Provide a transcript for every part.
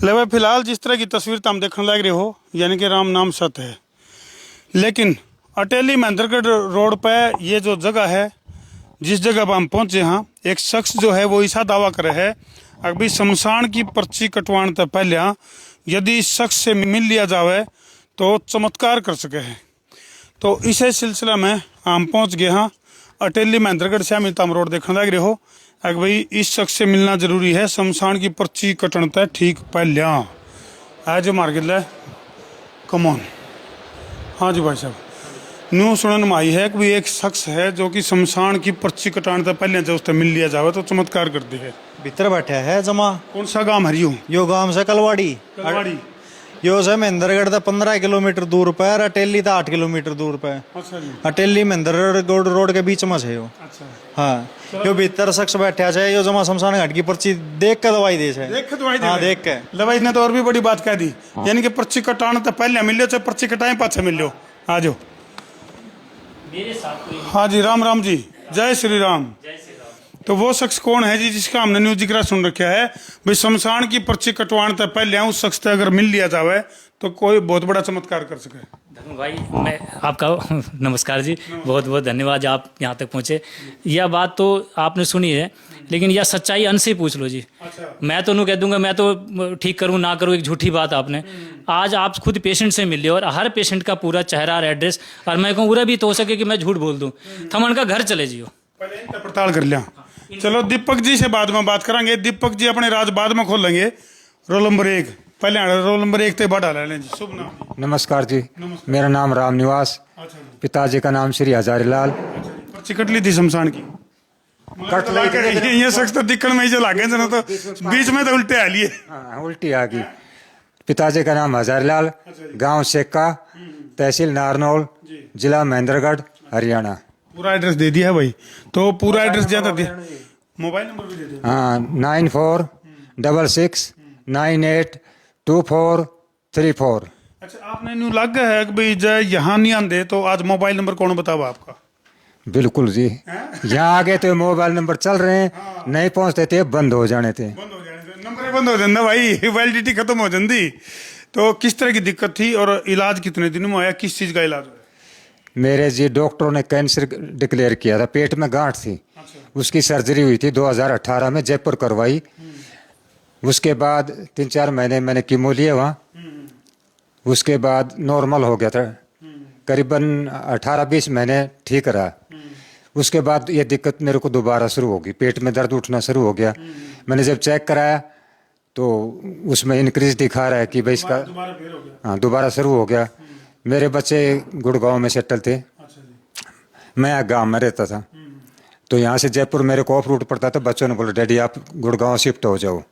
ले भाई फिलहाल जिस तरह की तस्वीर तुम देखने लग रहे हो यानी कि राम नाम सत्य है, लेकिन अटेली महेंद्रगढ़ रोड पे ये जो जगह है, जिस जगह पर हम पहुंचे हैं, एक शख्स जो है वो ऐसा दावा करे है अभी शमशान की पर्ची कटवाने से पहले यदि इस शख्स से मिल लिया जावे तो चमत्कार कर सके है। तो इसी सिलसिला में हम पहुंच गए हैं अटेली महेंद्रगढ़ से मिलताम रोड देखने लग रहे हो। अगर भाई इस शख्स से मिलना जरूरी है शमशान की पर्ची कटन तय ठीक पहले आज मार गिल कमॉन। हाँ जी भाई साहब, न्यू सुनन में आई है कि भाई एक शख्स है जो कि शमशान की पर्ची कटाने से पहले जब उससे मिल लिया जावे तो चमत्कार करती है। भीतर बैठा है जमा। कौन सा गांव हरियो? यो गांव से कलवाड़ी। यो से महेंद्रगढ़ था 15 किलोमीटर दूर पे, अटेली था 8 किलोमीटर दूर पे। अच्छा जी। अटेली महेंद्रगढ़ रोड के बीच में है यो। अच्छा। हाँ, यो भीतर शख्स बैठा है, यो जमा शमशान घाट की पर्ची देख के दवाई दे है। देख के दवाई दे। हाँ, देख के दवाई ने तो और भी बड़ी बात कह दी, यानी कि पर्ची कटाने तो पहले मिलो चाहे पर्ची कटाए पाछे मिलो। आ जाओ मेरे साथ। हाँ जी, राम राम जी, जय श्री राम। तो वो शख्स कौन है जी जिसका हमने न्यूज जिक्र सुन रखा है भाई शमशान की पर्ची कटवाने से पहले उस शख्स से अगर मिल लिया जावे तो कोई बहुत बड़ा चमत्कार कर सके। धर्म भाई, मैं आपका नमस्कार जी, बहुत बहुत धन्यवाद आप यहाँ तक पहुँचे। यह बात तो आपने सुनी है, लेकिन यह सच्चाई अन से ही पूछ लो जी। अच्छा। मैं तो नहीं कह दूंगा, मैं तो ठीक करूँ ना करूँ, एक झूठी बात आपने। आज आप खुद पेशेंट से मिल लियो और हर पेशेंट का पूरा चेहरा और एड्रेस, और मैं कहूँ पूरा भी तो हो सके कि मैं झूठ बोल दूँ, थमन का घर चले जियो। पहले इनका पड़ताल कर लिया। चलो दीपक जी से बाद में बात करेंगे। दीपक जी अपने राज बाद में खोलेंगे। रोल नंबर 1 पहले रोल नंबर 1 ते बढ़ा ले जी। शुभ नाम? नमस्कार जी। मेरा नाम राम निवास। अच्छा जी। पिताजी का नाम श्री हजारी लाल। पर्ची कट ली थी शमशान की? कट ली। ये शख्स तो दिक्कत में ही चला गए जना, तो बीच में तो उल्टे आ लिए। हाँ, उल्टी आ गई। पिताजी का नाम हजारी लाल, गांव सेक्का, तहसील नारनौल, जिला महेंद्रगढ़, हरियाणा। पूरा एड्रेस दे दिया है भाई, तो पूरा एड्रेस ज्यादा दिया, मोबाइल नंबर भी दे दिया। हाँ, 9466982434। अच्छा, आपने न्यू लग गया है कि भाई जय यहाँ नहीं आंदे तो आज मोबाइल नंबर कौन बतावा आपका? बिल्कुल जी, यहाँ आगे तो मोबाइल नंबर चल रहे हैं। नहीं पहुँचते थे, बंद हो जाने थे। बंद हो जाने से नंबर बंद हो जाता भाई, वैलिडिटी खत्म हो जाती। तो किस तरह की दिक्कत थी और इलाज कितने दिन में आया, किस चीज का इलाज हुआ? मेरे जी डॉक्टरों ने कैंसर डिक्लेयर किया था, पेट में गांठ थी। उसकी सर्जरी हुई थी 2018 में, जयपुर करवाई। उसके बाद 3-4 महीने मैंने कीमो लिए वहाँ। उसके बाद नॉर्मल हो गया था, करीबन 18-20 महीने ठीक रहा। उसके बाद ये दिक्कत मेरे को दोबारा शुरू होगी, पेट में दर्द उठना शुरू हो गया। मैंने जब चेक कराया तो उसमें इंक्रीज दिखा रहा है कि भाई इसका हाँ दोबारा शुरू हो गया। मेरे बच्चे गुड़गांव में सेटल थे, मैं गांव में रहता था। तो यहाँ से जयपुर मेरे को ऑफ रूट पड़ता था। बच्चों ने बोला डैडी आप गुड़गांव शिफ्ट हो जाओ,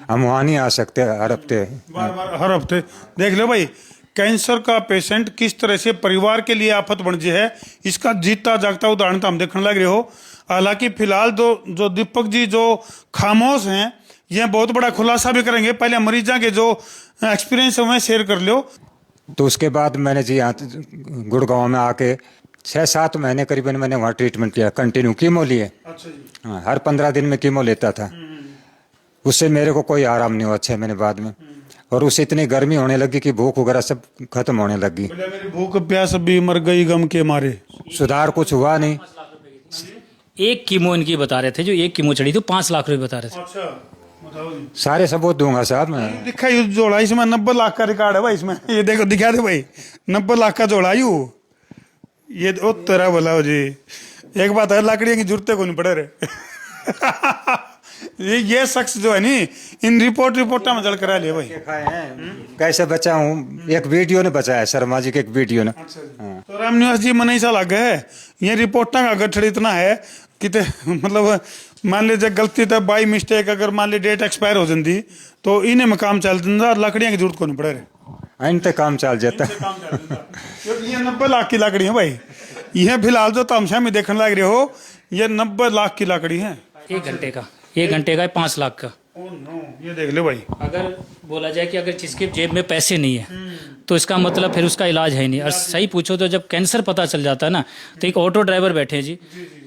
हम वहाँ नहीं आ सकते हर हफ्ते। हर हफ्ते देख लो भाई, कैंसर का पेशेंट किस तरह से परिवार के लिए आफत बन जाए है, इसका जीता जागता उदाहरण तो हम देखने लग रहे हो। हालांकि फिलहाल जो दीपक जी जो खामोश हैं, ये बहुत बड़ा खुलासा भी करेंगे। पहले मरीजा के जो एक्सपीरियंस है वह शेयर कर लो। तो उसके बाद मैंने जी यहाँ गुड़गांव में आके 6-7 महीने करीबन मैंने वहाँ ट्रीटमेंट किया, कंटिन्यू कीमो लिए। अच्छा जी। हाँ, हर 15 दिन में कीमो लेता था। उससे मेरे को कोई आराम नहीं हुआ 6 महीने बाद में। और उससे इतनी गर्मी होने लगी कि भूख वगैरह सब खत्म होने लगी। मेरी भूख प्यास भी मर गई गम के मारे। सुधार कुछ हुआ नहीं। एक कीमो इनकी बता रहे थे, जो एक कीमो चढ़ी तो 5 लाख रुपए बता रहे थे। अच्छा, बताओ जी। सारे सबूत दूंगा साहब मैं। दिखा यू जोड़ा, इसमें 90 लाख का रिकॉर्ड है भाई इसमें। ये देखो, दिखा दे भाई, 90 लाख का जोड़ा यू। ये ओ तेरा बोला हो जी। एक बात है, लकड़ियों की जरूरत को नहीं पड़े रे। ये शख्स जो है नी, इन रिपोर्टा में जल करा लिया भाई। कैसे बचा हूँ, एक वीडियो ने बचाया, शर्मा जी के एक वीडियो ने। हाँ। तो राम निवास जी मन ऐसा लग है, ये रिपोर्टा का गठड़ इतना है कि मतलब मान लीजिए गलती तब बाई मिस्टेक अगर मान ली डेट एक्सपायर हो जाती तो इन्हें में काम चल जाता, लकड़ियाँ की जरूरत को नहीं पड़े रहे। इन तक काम चल जाता। क्योंकि ये 90 लाख की लकड़ी है भाई। ये फिलहाल जो तमशा में देखने लग रहे हो, ये 90 लाख की लकड़ी है। 1 घंटे का 5 लाख का। ओह नो, ये देख ले भाई। अगर बोला जाए कि अगर जिसके जेब में पैसे नहीं है तो इसका मतलब फिर उसका इलाज है ही नहीं। और सही पूछो तो जब कैंसर पता चल जाता है ना, तो एक ऑटो ड्राइवर बैठे हैं जी,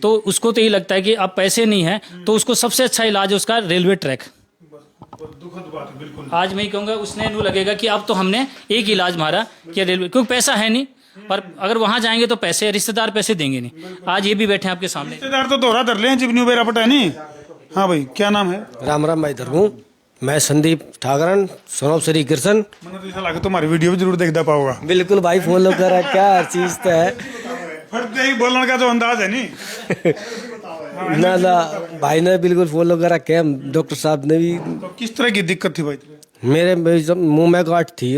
तो उसको तो यही लगता है कि अब पैसे नहीं है तो उसको सबसे अच्छा इलाज है उसका रेलवे ट्रैक। दुखद बात है बिल्कुल। आज मैं ही कहूँगा उसने नू लगेगा कि अब तो हमने एक ही इलाज मारा कि रेलवे, क्योंकि पैसा है नहीं, और अगर वहाँ जाएंगे तो पैसे रिश्तेदार पैसे देंगे नहीं। आज ये भी बैठे हैं आपके सामने, रिश्तेदार तो दोहरा धर ले जिबनी बेरा पटा नहीं। हाँ भाई, क्या नाम है? राम राम भाई धर्मू, मैं संदीप ठाकरन, सोनम श्री कृष्ण। मैंने तो ऐसा लगा तुम्हारी वीडियो भी जरूर देखता पाऊंगा। बिल्कुल भाई, फॉलो करा क्या हर चीज तो है। फटते ही बोलने का जो अंदाज है नहीं। ना ना भाई ने बिल्कुल फॉलो करा क्या, डॉक्टर साहब ने भी। तो किस तरह की दिक्कत थी भाई? मेरे जब मुंह में गांठ थी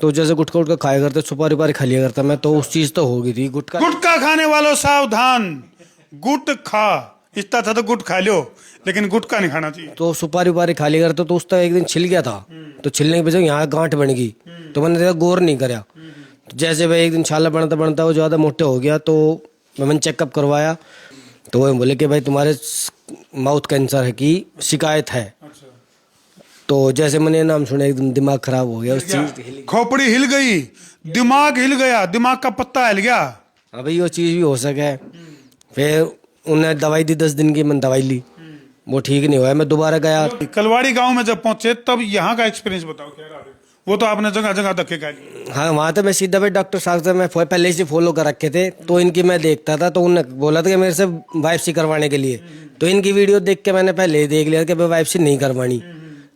तो जैसे गुटखा उटका खाया करते, सुपारी उपारी खा लिया करता मैं, तो उस चीज तो हो गई थी। गुटखा गुटखा खाने वालों सावधान, गुट खा इतना था तो गुट खा लो, लेकिन गुटखा नहीं खाना चाहिए। तो सुपारी उपारी खा लिया करता, तो उस तरह एक दिन छिल गया था, तो छिलने की वजह यहाँ गांठ बन गई, तो मैंने देखा गौर नहीं करा। तो जैसे भाई एक दिन छाला बनता बनता वो ज़्यादा मोटे हो गया, तो मैंने चेकअप करवाया, तो वो बोले कि भाई तुम्हारे माउथ कैंसर है की शिकायत है। तो जैसे मैंने नाम सुना एकदम दिमाग खराब हो गया, उस चीज खोपड़ी हिल गई, दिमाग हिल गया, दिमाग का पत्ता हिल गया। हाँ भाई वो चीज़ भी हो सके। फिर उन्होंने दवाई दी 10 दिन की, मैंने दवाई ली, वो ठीक नहीं हुआ, मैं दोबारा गया। कलवाड़ी गांव में जब पहुंचे तब यहाँ का एक्सपीरियंस बताओ क्या रहा? वो तो आपने जगह जगह धक्के खा लिए। हाँ वहाँ तो मैं सीधा भाई डॉक्टर साहब से मैं पहले से फॉलो कर रखे थे, तो इनकी मैं देखता था, तो उन्होंने बोला था कि मेरे से वाइप्सी करवाने के लिए, तो इनकी वीडियो देख के मैंने पहले ही देख लिया कि भाई वाइप्सी नहीं करवानी,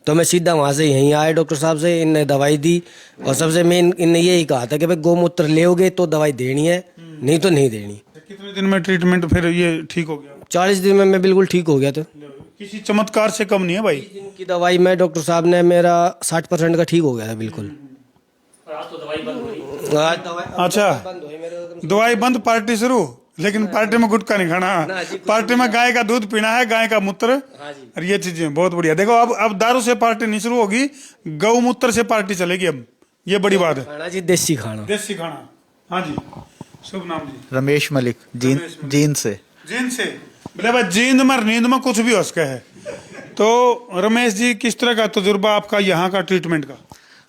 तो मैं सीधा वहाँ से यहीं आया डॉक्टर साहब से, इनने दवाई दी, और सबसे मेन इनने यही कहा था कि भाई गौमूत्र लेओगे तो दवाई देनी है, नहीं तो नहीं देनी। कितने दिन में ट्रीटमेंट फिर ये ठीक हो गया? 40 दिन में मैं बिल्कुल ठीक हो गया था। किसी चमत्कार से कम नहीं है भाई। की दवाई में डॉक्टर साहब ने मेरा 60% का ठीक हो गया था बिल्कुल। आज तो दवाई बंद हो रही। आज दवाई अच्छा, दवाई बंद, पार्टी शुरू, लेकिन पार्टी में गुटखा नहीं खाना, पार्टी में गाय का दूध पीना है, गाय का मूत्र, और ये चीजें बहुत बढ़िया। देखो अब दारू से पार्टी नहीं शुरू होगी, गौमूत्र से पार्टी चलेगी अब, ये बड़ी बात है। खाना जी देसी खाना। देसी खाना। हाँ जी, शुभ नाम जी? रमेश मलिक, जींद से। जींद से? बोले भाई जींद में नींद में कुछ भी हो सके है। तो रमेश जी, किस तरह का तजुर्बा आपका यहाँ का ट्रीटमेंट का?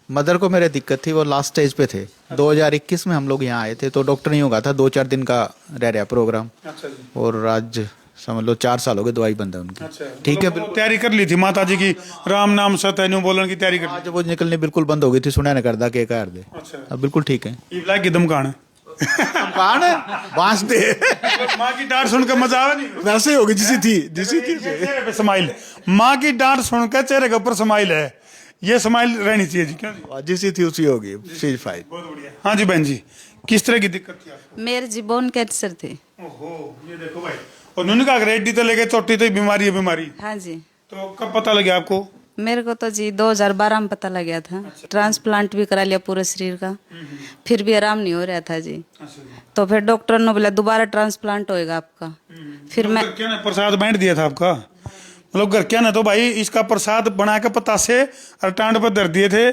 मदर को मेरे दिक्कत थी, वो लास्ट स्टेज पे थे। 2021 में हम लोग यहाँ आए थे, तो डॉक्टर नहीं होगा था, 2-4 दिन का रह रहा प्रोग्राम। अच्छा जी। और आज समझ लो 4 साल हो गए दवाई बंद है उनकी। अच्छा, ठीक है, तो तैयारी कर ली थी माता जी की, राम नाम सत्य न्यू बोलने की तैयारी कर ली? आज वो निकलनी बिल्कुल बंद हो गई थी, सुना नहीं करता के कर दे। अच्छा, अब बिल्कुल ठीक है। इब्ला की दमकान है। बांस दे। माँ की डांट सुनकर मजा आवे नहीं? वैसे होगी जिसी थी चेहरे पे स्माइल, माँ की डांट सुनकर चेहरे के ऊपर स्माइल है, ये स्माइल रहनी चाहिए जी। क्यों जी? जिसी थी उसी होगी। चीज फाइल बहुत बढ़िया। हाँ जी बहन जी, किस तरह की दिक्कत थी आपको? मेरे जी बोन कैंसर थे। ओहो, ये देखो भाई, और उन्होंने कहा रेड्डी तो लेके चोटी तो बीमारी है बीमारी। हाँ जी, तो कब पता लगा आपको? मेरे को तो जी 2012 में पता लग गया था। ट्रांसप्लांट भी करा लिया पूरे शरीर का, फिर भी आराम नहीं हो रहा था जी। तो फिर डॉक्टर ने बोला दोबारा ट्रांसप्लांट होएगा आपका। फिर मैं क्या ना प्रसाद बांट दिया था आपका, मतलब घर क्या ना, तो भाई इसका प्रसाद बना के पता से और टांड पर धर दिए थे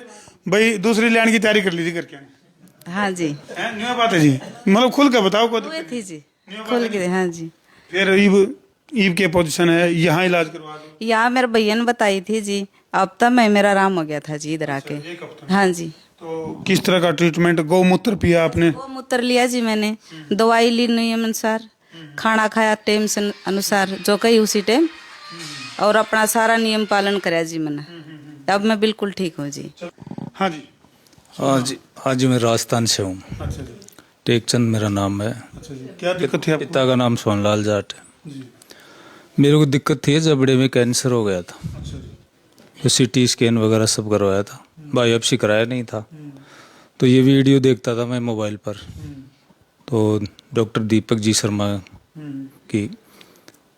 भाई, दूसरी लाइन की तैयारी कर ली थी घर क्या? हाँ जी, न्यू बात है जी, मतलब खुल के बताओ को। हुए थी जी, खुल के। हाँ जी, फिर ईब के पोजीशन है, यहाँ इलाज करवा दो। यहाँ मेरे भैया ने बताई थी जी, अब तक मैं मेरा आराम हो गया था जी इधर आके। एक हफ्ता। हाँ जी, तो किस तरह का ट्रीटमेंट? गौमूत्र पिया आपने? गौमूत्र लिया जी मैंने, दवाई ली नियम अनुसार, खाना खाया टाइम से अनुसार जो कही उसी टाइम, और अपना सारा नियम पालन करा जी मैंने। अब मैं बिल्कुल ठीक हूँ जी। हाँ जी। हाँ जी मैं राजस्थान से हूँ। अच्छा जी। टेकचंद मेरा नाम है। अच्छा जी, क्या दिक्कत थी आपको? पिता का नाम सोनलाल जाट है। मेरे को दिक्कत थी, जबड़े में कैंसर हो गया था। अच्छा जी। तो सीटी स्कैन वगैरह सब करवाया था, बायोप्सी कराया नहीं था। तो ये वीडियो देखता था मैं मोबाइल पर, तो डॉक्टर दीपक जी शर्मा की,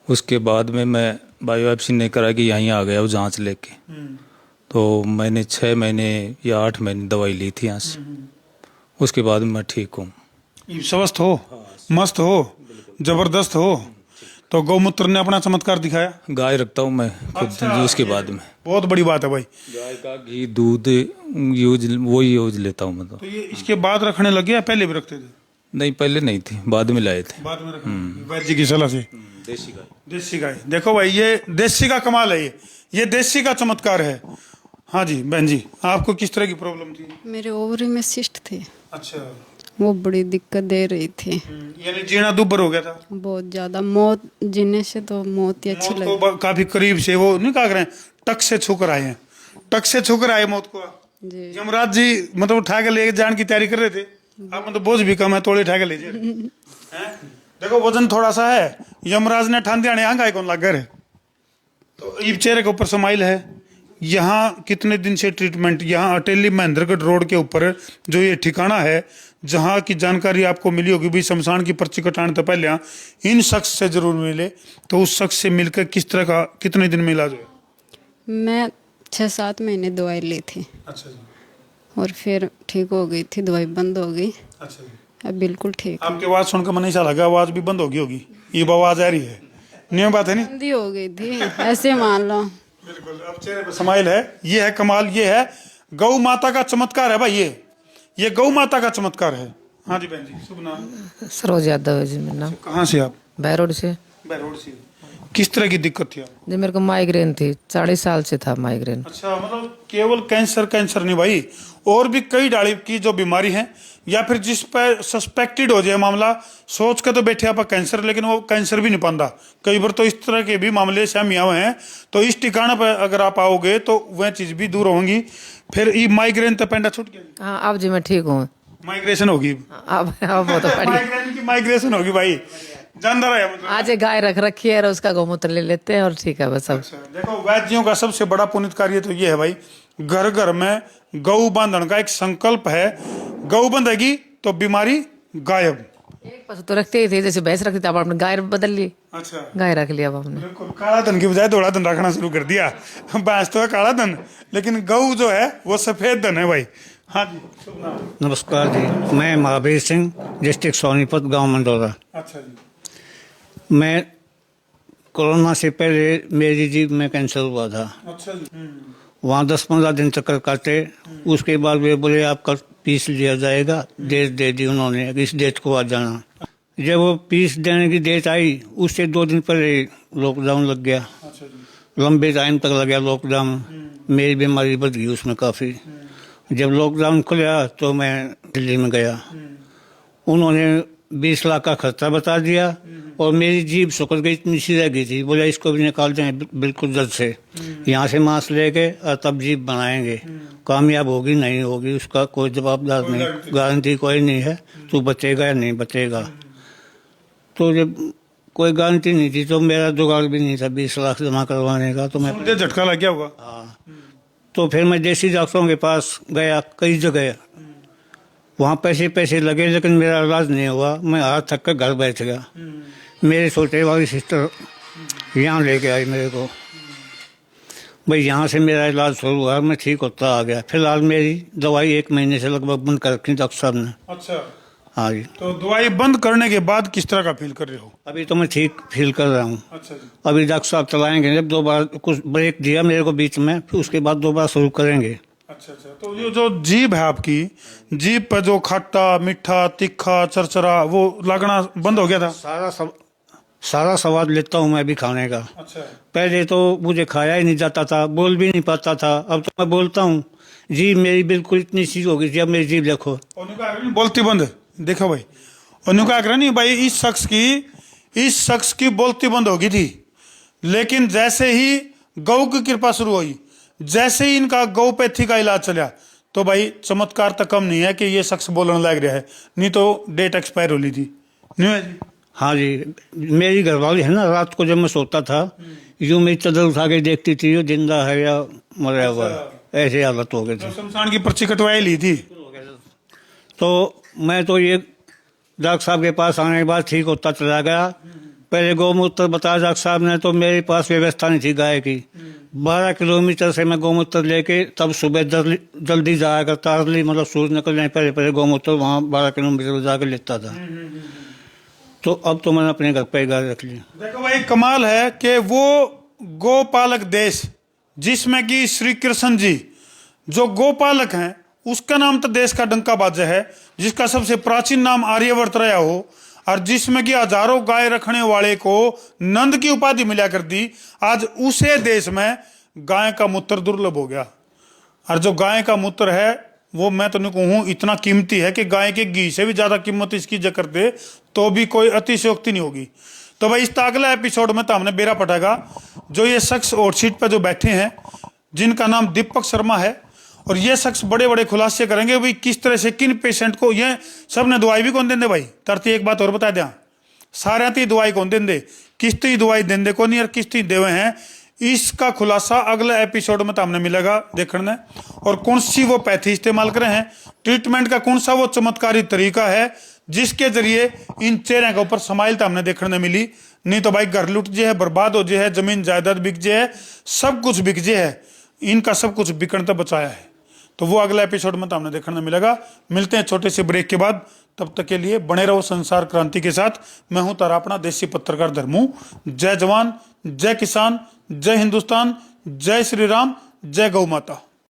उसके बाद में मैं बायोप्सी नहीं करा कि यहीं आ गया वो जांच लेके। तो मैंने 6 महीने या 8 महीने दवाई ली थी यहाँ से, उसके बाद मैं ठीक हूँ। स्वस्थ हो, मस्त हो, जबरदस्त हो। तो गौमूत्र ने अपना चमत्कार दिखाया। गाय रखता हूँ मैं खुद। अच्छा, उसके बाद में बहुत बड़ी बात है भाई। गाय का घी दूध यूज लेता हूँ मैं। तो ये इसके बाद रखने लगे या पहले भी रखते थे? नहीं पहले नहीं थी, बाद में लाए थे। बाद में रखने वैद्य जी की सलाह से। देसी गाय। देसी गाय, देखो भाई ये देसी का कमाल है, ये देसी का चमत्कार है। हाँ जी बहन जी, आपको किस तरह की प्रॉब्लम थी? मेरे ओवरी में सिस्ट थे, अच्छा, वो बड़ी दिक्कत दे रही थी। यानी जीना दुब्बर हो गया था बहुत ज्यादा, मौत जीने से तो मौत ही अच्छी मौत लगी। को काफी करीब से, वो नहीं कहा करें टक से छूकर आए हैं, टक से छूकर आए मौत को। जी यमराज जी मतलब उठा के ले जाने की तैयारी कर रहे थे, आप मतलब बोझ भी कम है, तोड़े उठा के ले जाए। देखो वजन थोड़ा सा है, यमराज ने ठान दिया आंगा कौन लग गए। तो ये चेहरे के ऊपर स्माइल है। यहाँ कितने दिन से ट्रीटमेंट, यहाँ अटेली महेंद्रगढ़ रोड के ऊपर जो ये ठिकाना है, जहाँ की जानकारी आपको मिली होगी भी शमशान की पर्ची कटाने तो पहले इन शख्स से जरूर मिले। तो उस शख्स से मिलकर किस तरह का, कितने दिन में इलाज हुआ? मैं 6-7 महीने दवाई ली थी अच्छा जी, और फिर ठीक हो गई थी, दवाई बंद हो गई, अच्छा जी। अब बिल्कुल ठीक आपकी आवाज सुनकर मन ऐसा लगा आवाज भी बंद होगी, ये आवाज आ रही है, नहीं बात है नहीं? बंदी हो गई थी ऐसे मान लो। बिल्कुल, अब चेहरे पे स्माइल है, ये है कमाल, ये है गौ माता का चमत्कार है भाई, ये गौ माता का चमत्कार है। हाँ जी बहन जी, शुभ नाम? सरोज यादव है जी मेरा नाम। कहाँ से आप? बैरोड से। बैरोड से। किस तरह की दिक्कत थी आपको? जी मेरे को माइग्रेन थी, 40 साल से था माइग्रेन। अच्छा, मतलब केवल कैंसर नहीं भाई, और भी कई डाली की जो बीमारी है, या फिर जिस पर सस्पेक्टेड हो जाए मामला, सोच के तो बैठे आप कैंसर, लेकिन वो कैंसर भी नहीं पाता। कई बार तो इस तरह के भी मामले सामने आए हैं। तो इस ठिकाना पर अगर आप आओगे तो वह चीज भी दूर होंगी। फिर ये माइग्रेन तो पेंडा छूट गया? हाँ अब जी मैं ठीक हूँ। माइग्रेशन होगी अब बहुत बढ़िया। माइग्रेन की माइग्रेशन होगी भाई, जानदार है मतलब। आज एक गाय रख रखी है और उसका गौमूत्र ले लेते हैं और ठीक है बस। अब अच्छा, देखो वैद्यों का सबसे बड़ा पुनित कार्य तो ये है भाई, घर घर में गौ बांधन का एक संकल्प है। गौ बंधेगी तो बीमारी गायब। एक पशु तो रखते ही थे, जैसे भैंस रखते थे, अब आपने गाय बदल ली। अच्छा, गाय रख लिया अब हमने। बिल्कुल, काला धन की बजाय धोला धन रखना शुरू कर दिया। भैंस तो है काला धन, लेकिन गौ जो है वो सफेद धन है भाई। हाँ जी, शुभ नाम? नमस्कार जी, मैं महावीर सिंह, डिस्ट्रिक्ट सोनीपत, गांव मंडोरा। अच्छा जी। मैं कोरोना से पहले मेरी जीभ में कैंसर हुआ था। अच्छा जी। वहाँ 10-15 दिन चक्कर काटे, उसके बाद वे बोले आपका पीस लिया जाएगा, डेट दे दी उन्होंने, इस डेट को आ जाना। जब वो पीस देने की डेट आई, उससे 2 दिन पहले लॉकडाउन लग गया। अच्छा जी। लंबे टाइम तक लग गया लॉकडाउन, मेरी बीमारी बढ़ गई उसमें काफ़ी। जब लॉकडाउन खुला तो मैं दिल्ली में गया, उन्होंने 20 लाख का खर्चा बता दिया और मेरी जीभ सुकड़ गई, इतनी सी रह गई थी। बोला इसको भी निकाल दें बिल्कुल जल्द से, यहाँ से मांस लेके और तब जीभ बनाएंगे। कामयाब होगी नहीं होगी उसका कोई जवाबदार नहीं, गारंटी कोई नहीं है, तू बचेगा या नहीं बचेगा। तो जब कोई गारंटी नहीं थी तो मेरा जुगाड़ भी नहीं था 20 लाख जमा करवाने का। तो मैं मुझे झटका लग गया होगा। हाँ, तो फिर मैं देसी डॉक्टरों के पास गया, कई जगह, वहाँ पैसे लगे लेकिन मेरा इलाज नहीं हुआ। मैं हाथ थक कर घर बैठ गया। मेरे छोटे वाली सिस्टर यहाँ लेके आई मेरे को, भाई यहाँ से मेरा इलाज शुरू हुआ, मैं ठीक होता आ गया। फिलहाल मेरी दवाई 1 महीने से लगभग बंद कर रखी डॉक्टर साहब ने। अच्छा, हाँ जी। तो दवाई बंद करने के बाद किस तरह का फील कर रहे हो? अभी तो मैं ठीक फील कर रहा हूँ। अच्छा जी। अभी डॉक्टर साहब चलाएंगे, जब 2 बार कुछ ब्रेक दिया मेरे को बीच में, फिर उसके बाद 2 बार शुरू करेंगे। अच्छा, तो ये जो जीभ है आपकी, जीभ पर जो खट्टा मीठा तीखा चरचरा वो लगना बंद हो गया था? सारा स्वाद लेता हूँ मैं अभी खाने का। अच्छा। पहले तो मुझे खाया ही नहीं जाता था, बोल भी नहीं पाता था, अब तो मैं बोलता हूँ। जीभ मेरी बिल्कुल इतनी सी हो गई थी, अब मेरी जीभ देखो। बोलती बंद, देखो भाई, उन्होंने कहा नहीं भाई इस शख्स की बोलती बंद हो गई थी, लेकिन जैसे ही गौ की कृपा शुरू हुई, जैसे ही इनका गौपैथी का इलाज चला, तो भाई चमत्कार तक कम नहीं है कि ये शख्स बोलने लग रहा है, नहीं तो डेट एक्सपायर हो ली थी। नहीं है जी? हाँ जी, मेरी घरवाली है ना, रात को जब मैं सोता था यूं मेरी चादर उठा के देखती थी ये जिंदा है या मरा हुआ है, ऐसे हालत हो गए थे। शमशान की पर्ची कटवाई ली थी। तो मैं तो ये डॉक्टर साहब के पास आने के बाद ठीक होता चला गया। पहले गौमूत्र बताया डॉक्टर साहब ने, तो मेरे पास व्यवस्था नहीं थी गाय की। 12 किलोमीटर से मैं गौमूत्र लेके तब सुबह जल्दी जाया करता, अर्ली मतलब सूरज निकलने पहले गौमूत्र वहाँ 12 किलोमीटर जाकर लेता था। तो अब तो मैंने अपने घर पे गाय रख ली। देखो भाई कमाल है कि वो गोपालक देश जिसमें कि श्री कृष्ण जी जो गोपालक हैं, उसका नाम तो देश का डंका बाजा है, जिसका सबसे प्राचीन नाम आर्यवर्त रहा हो, और जिसमें कि हजारों गाय रखने वाले को नंद की उपाधि मिला कर दी। आज उसे देश में गाय का मूत्र दुर्लभ हो गया, और जो गाय का मूत्र है वो मैं तो नहीं कहूँ इतना कीमती है कि गाय के घी से भी ज्यादा कीमत इसकी जकर दे तो भी कोई अतिशयोक्ति नहीं होगी। तो भाई इस अगला एपिसोड में तो हमने बेरा पटाएगा जो ये शख्स हॉट सीट पर जो बैठे हैं जिनका नाम दीपक शर्मा है, और ये शख्स बड़े बड़े खुलासे करेंगे भाई किस तरह से किन पेशेंट को, ये सब ने दवाई भी कौन देंगे भाई तरती। एक बात और बता दें, सारे ती दवाई कौन देंगे, किस्ती दवाई देंगे कौन और किस्ती देवे हैं, इसका खुलासा अगले एपिसोड में तो हमने मिलेगा देखने। और कौन सी वो पैथी इस्तेमाल करें हैं, ट्रीटमेंट का कौन सा वो चमत्कारी तरीका है जिसके जरिए इन चेहरे के ऊपर समाइल तो हमने देखने मिली। नहीं तो भाई घर लुट जे है, बर्बाद हो जे है, जमीन जायदाद बिक जे है, सब कुछ बिक जे है, इनका सब कुछ बिकने तक बचाया है। तो वो अगला एपिसोड में तो हमने देखने मिलेगा। मिलते हैं छोटे से ब्रेक के बाद, तब तक के लिए बने रहो संसार क्रांति के साथ। मैं हूं तारा अपना देसी पत्रकार धर्मू। जय जवान, जय किसान, जय हिंदुस्तान, जय श्री राम, जय गौ माता।